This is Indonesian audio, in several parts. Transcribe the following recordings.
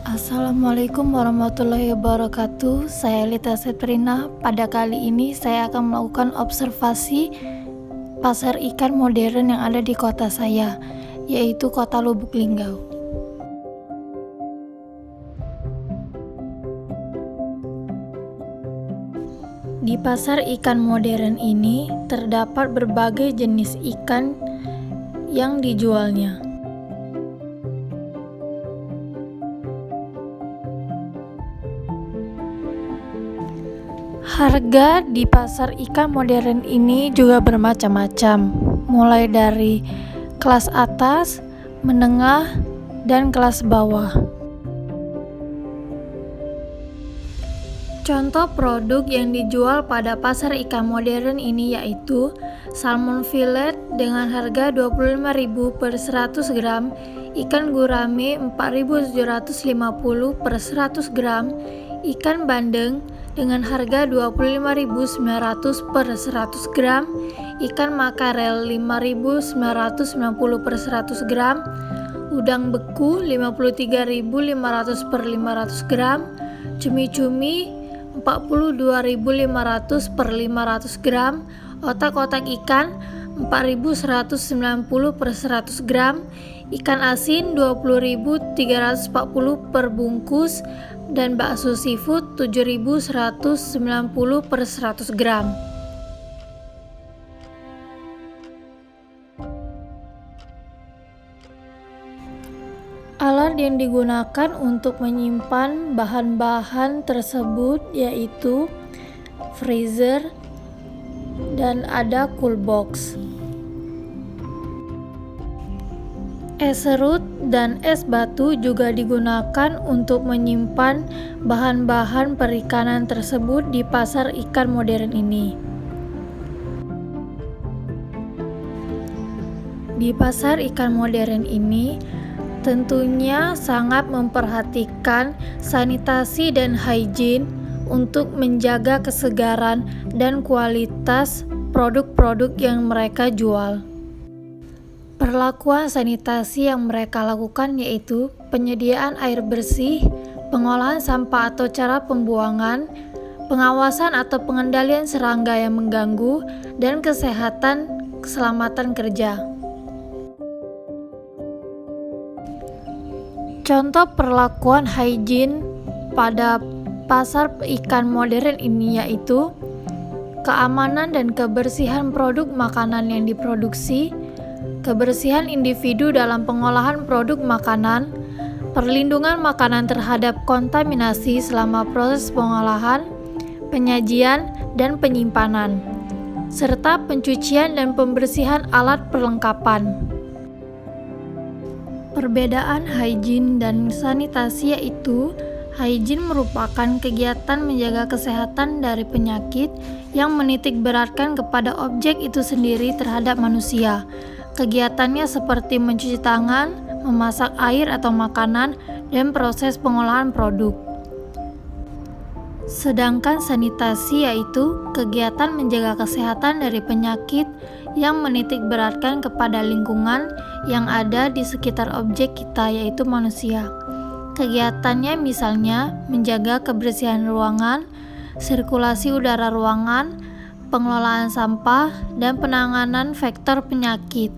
Assalamualaikum warahmatullahi wabarakatuh. Saya Lita Setrina. Pada kali ini saya akan melakukan observasi pasar ikan modern yang ada di kota saya, yaitu Kota Lubuk Linggau. Di pasar ikan modern ini terdapat berbagai jenis ikan yang dijualnya. Harga di pasar ikan modern ini juga bermacam-macam, mulai dari kelas atas, menengah, dan kelas bawah. Contoh produk yang dijual pada pasar ikan modern ini yaitu salmon fillet dengan harga 25.000 per 100 gram, ikan gurame 4.750 per 100 gram, ikan bandeng dengan harga 25.900 per 100 gram, ikan makarel 5.990 per 100 gram, udang beku 53.500 per 500 gram, cumi-cumi 42.500 per 500 gram, otak-otak ikan 4.190 per 100 gram, ikan asin 20.340 per bungkus, dan bakso seafood 7.190 per 100 gram. Alat yang digunakan untuk menyimpan bahan-bahan tersebut yaitu freezer dan ada cool box. Es serut dan es batu juga digunakan untuk menyimpan bahan-bahan perikanan tersebut di pasar ikan modern ini. Di pasar ikan modern ini tentunya sangat memperhatikan sanitasi dan hygiene untuk menjaga kesegaran dan kualitas produk-produk yang mereka jual. Perlakuan sanitasi yang mereka lakukan yaitu penyediaan air bersih, pengolahan sampah atau cara pembuangan, pengawasan atau pengendalian serangga yang mengganggu, dan keselamatan kerja. Contoh perlakuan hygiene pada pasar ikan modern ini yaitu keamanan dan kebersihan produk makanan yang diproduksi, kebersihan individu dalam pengolahan produk makanan, perlindungan makanan terhadap kontaminasi selama proses pengolahan, penyajian, dan penyimpanan, serta pencucian dan pembersihan alat perlengkapan. Perbedaan hygiene dan sanitasi yaitu hygiene merupakan kegiatan menjaga kesehatan dari penyakit yang menitik beratkan kepada objek itu sendiri terhadap manusia. Kegiatannya seperti mencuci tangan, memasak air atau makanan, dan proses pengolahan produk. Sedangkan sanitasi yaitu kegiatan menjaga kesehatan dari penyakit yang menitik beratkan kepada lingkungan yang ada di sekitar objek kita yaitu manusia. Kegiatannya misalnya menjaga kebersihan ruangan, sirkulasi udara ruangan, pengelolaan sampah, dan penanganan vektor penyakit.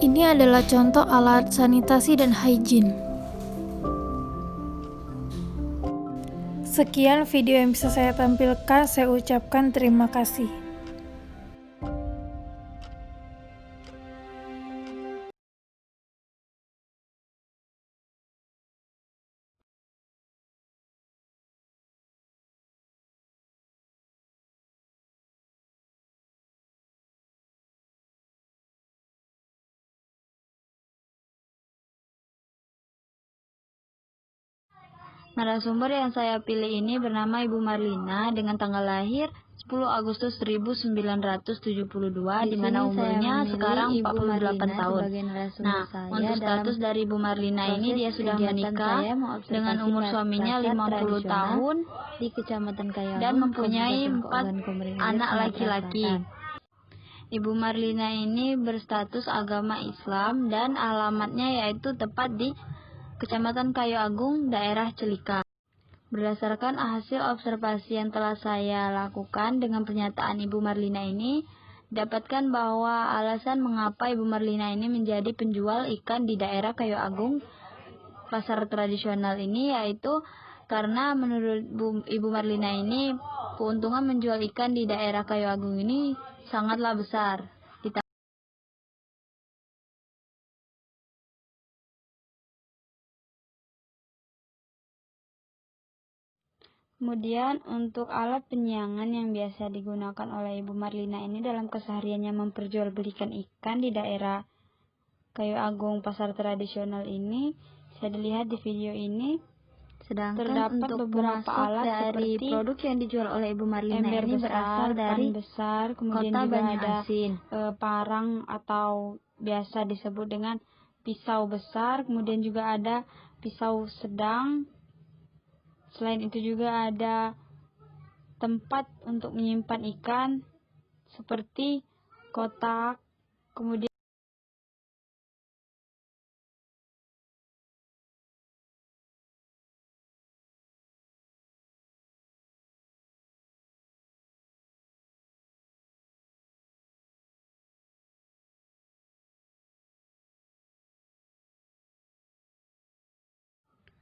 Ini adalah contoh alat sanitasi dan hygiene. Sekian video yang bisa saya tampilkan, saya ucapkan terima kasih. Narasumber yang saya pilih ini bernama Ibu Marlina dengan tanggal lahir 10 Agustus 1972 di mana umurnya sekarang 48 tahun. Nah, untuk status dari Ibu Marlina ini dia sudah menikah dengan umur suaminya 50 tahun di Kecamatan Kayangan dan mempunyai 4 anak Sumatera laki-laki. Ibu Marlina ini berstatus agama Islam dan alamatnya yaitu tepat di Kecamatan Kayu Agung, daerah Celika. Berdasarkan hasil observasi yang telah saya lakukan dengan pernyataan Ibu Marlina ini, dapatkan bahwa alasan mengapa Ibu Marlina ini menjadi penjual ikan di daerah Kayu Agung, pasar tradisional ini, yaitu karena menurut Ibu Marlina ini, keuntungan menjual ikan di daerah Kayu Agung ini sangatlah besar. Kemudian untuk alat penyiangan yang biasa digunakan oleh Ibu Marlina ini dalam kesehariannya memperjualbelikan ikan di daerah Kayu Agung pasar tradisional ini bisa dilihat di video ini. Sedangkan terdapat untuk beberapa alat dari produk yang dijual oleh Ibu Marlina ini berasal dari besar, kemudian Kota juga ada parang atau biasa disebut dengan pisau besar, kemudian juga ada pisau sedang. Selain itu juga ada tempat untuk menyimpan ikan seperti kotak, kemudian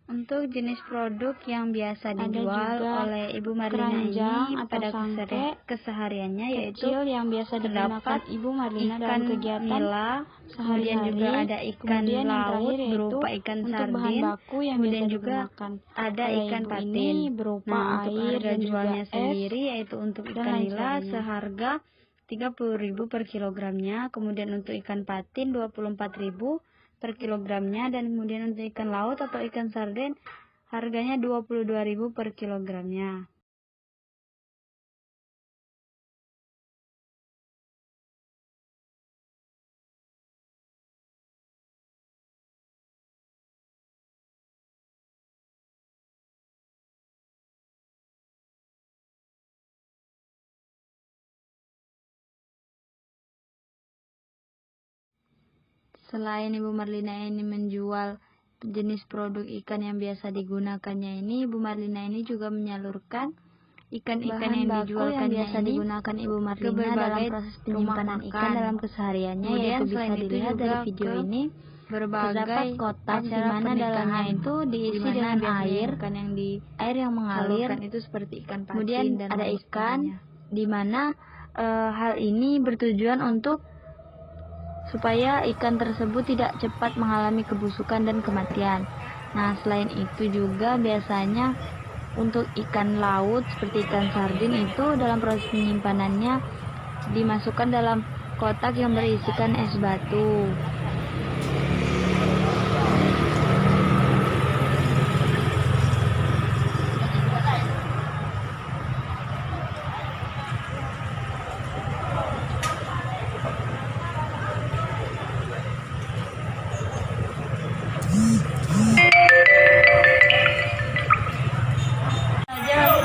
untuk jenis produk yang biasa dijual oleh Ibu Marlina ini pada kesehariannya yaitu yang biasa digunakan Ibu Marlina dalam kegiatan nila, kemudian juga ada ikan laut berupa ikan sardin, kemudian juga ada ikan patin berupa air dan jualnya sendiri yaitu untuk ikan nila seharga 30.000 per kilogramnya, kemudian untuk ikan patin 24.000 per kilogramnya, dan kemudian untuk ikan laut atau ikan sarden harganya 22.000 per kilogramnya. Selain Ibu Marlina ini menjual jenis produk ikan yang biasa digunakannya ini, Ibu Marlina ini juga menyalurkan ikan-ikan yang dijualkan biasa digunakan Ibu Marlina dalam proses penyimpanan ikan dalam kesehariannya, yaitu bisa dilihat dari video ini berbagai kotak di mana dalamnya itu diisi dengan air yang mengalir, itu seperti ikan patin, kemudian dan ada ikan di mana hal ini bertujuan untuk supaya ikan tersebut tidak cepat mengalami kebusukan dan kematian. Nah, selain itu juga biasanya untuk ikan laut seperti ikan sardin itu dalam proses penyimpanannya dimasukkan dalam kotak yang berisikan es batu.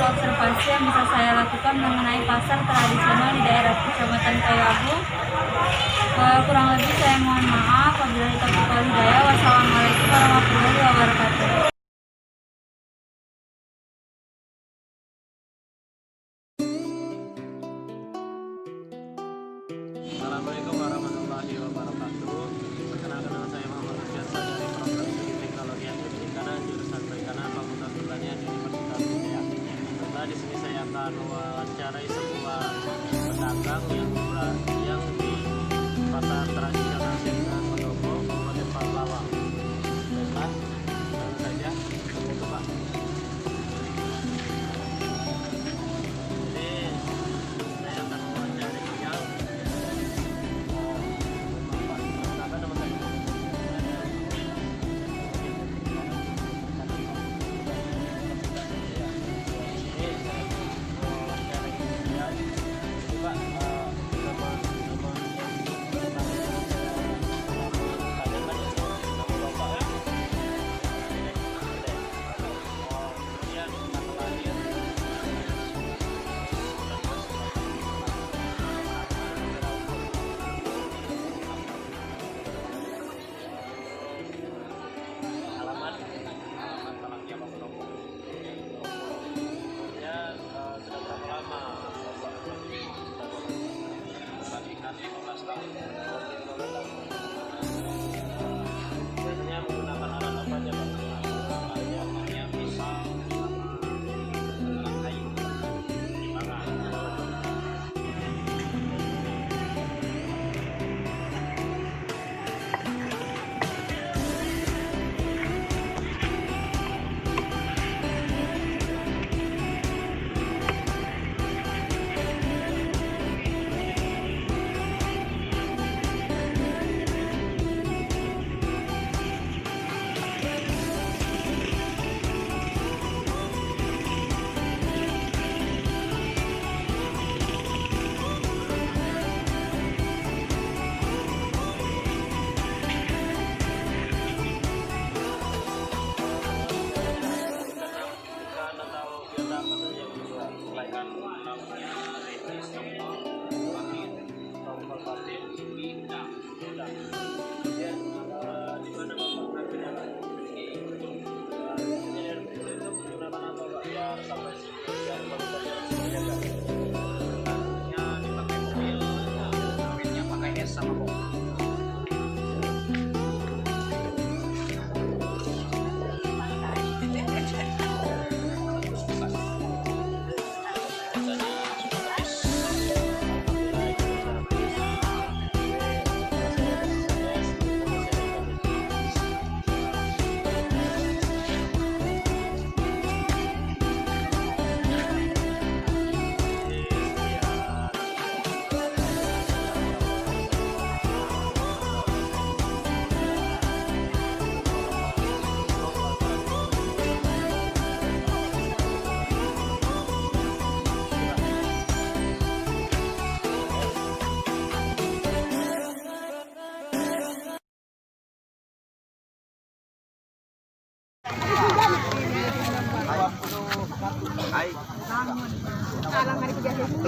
Observasi yang bisa saya lakukan mengenai pasar tradisional di daerah Kecamatan Kayu Agung. Kurang lebih saya mohon maaf. Wabillahi taufiq wal hidayah. Wassalamualaikum warahmatullahi wabarakatuh. Assalamualaikum warahmatullahi wabarakatuh. Perkenalkan, nama saya Muhammad Rufiansa dari Program Studi Teknologi dan Perikanan, jurusan Perikanan Fakultas Pertanian Universitas Udaya. Setelah di sini saya akan mewawancarai sebuah pedagang yang di pasar tradisional Pendopo, Kabupaten Palawan.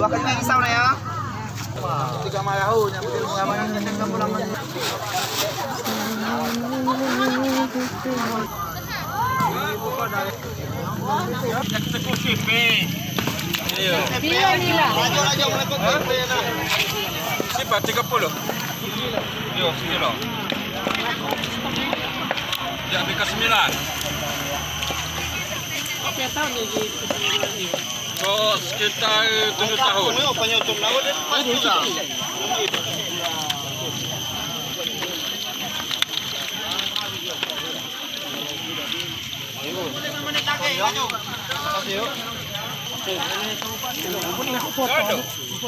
bakal ini risau na ya. Tiga malaho, yang betul mengamankan dan kamu laman. Laju melekot na. Siapa 30? Yo, sini loh. Ya, BK 9. Berapa tahun ya di pesantren ini? Oh, sekitar 7 tahun. Ayo.